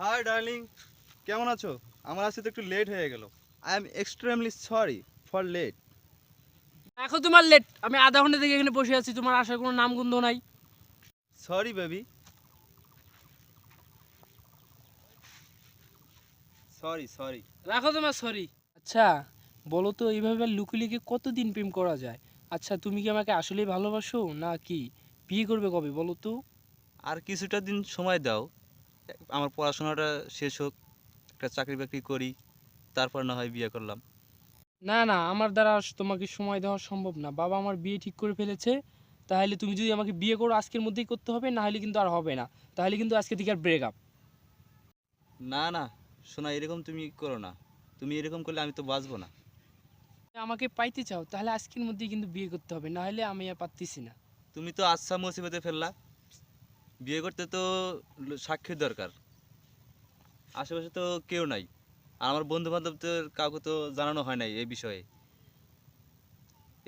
Hi darling, কেমন আছো? আমার আসতে তো একটু লেট হয়ে গেল। I am extremely sorry for late. এখন তোমার লেট, আমি আধা ঘন্টা থেকে এখানে বসে আছি, তোমার আসার কোনো নামগন্ধ নাই। Sorry baby, sorry sorry. রাখো তোমার সরি। আচ্ছা বলো তো, এইভাবে লুকিয়ে কতদিন প্রেম করা যায়? আচ্ছা তুমি কি আমাকে আসলেই ভালোবাসো না কি? বিয়ে করবে কবে বলো তো? আর কিছুটা দিন সময় দাও, আমার পড়াশোনাটা শেষ হোক, একটা চাকরি বাকরি করি, তারপর না হয় বিয়ে করলাম। না না, আমার দ্বারা তোমাকে সময় দেওয়া সম্ভব না। বাবা আমার বিয়ে ঠিক করে ফেলেছে। তাহলে তুমি যদি আমাকে বিয়ে করো আজকের মধ্যেই করতে হবে, না হলে কিন্তু আর হবে না। তাহলে কিন্তু আজকে থেকে আর ব্রেকআপ। না না, শোনা, এরকম তুমি করো না। তুমি এরকম করলে আমি তো বাঁচবো না। আমাকে পাইতে চাও তাহলে আজকের মধ্যেই কিন্তু বিয়ে করতে হবে, না হলে আমি আর পারতেছি না। তুমি তো আচ্ছা মুসিবতে ফেললা। বিয়ে করতে তো সাক্ষীর দরকার। আশেপাশে তো কেউ নাই, আর আমার বন্ধু বান্ধবদের কাউকে তো জানানো হয় নাই এই বিষয়ে।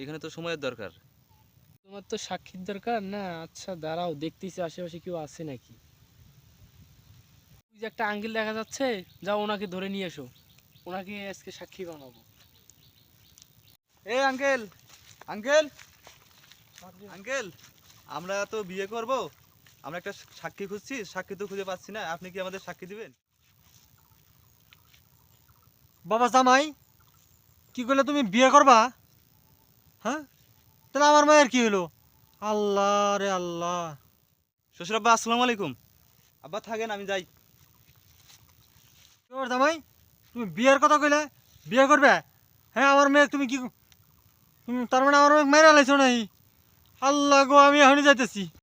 এখানে তো সময়ের দরকার। তোমার তো সাক্ষীর দরকার না? আচ্ছা দাঁড়াও, দেখতেছি আশেপাশে কেউ আছে নাকি। ওই যে একটা আঙ্কেল দেখা যাচ্ছে, যাও ওনাকে ধরে নিয়ে এসো, ওনাকে আজকে সাক্ষী বানাবো। এ আঙ্কেল, আঙ্কেল, আঙ্কেল, আমরা তো বিয়ে করব। আমরা একটা সাক্ষী খুঁজছি, সাক্ষী তো খুঁজে পাচ্ছি না। আপনি কি আমাদের সাক্ষী দিবেন? বাবা জামাই, কি করলে তুমি বিয়ে করবা? হ্যাঁ, তাহলে আমার মায়ের কি হলো? আল্লাহ রে আল্লাহ। শ্বশুর আব্বা, আসসালামু আলাইকুম। আব্বা থাকেন, আমি যাই। কি ব্যাপার জামাই, তুমি বিয়ের কথা কইলে বিয়ে করবে? হ্যাঁ, আমার মেয়ে তুমি কি, তুমি তার মানে আমার মেয়ে মেরে আলাইছো নাই? আল্লাহ গো, আমি এখনই যাইতেছি।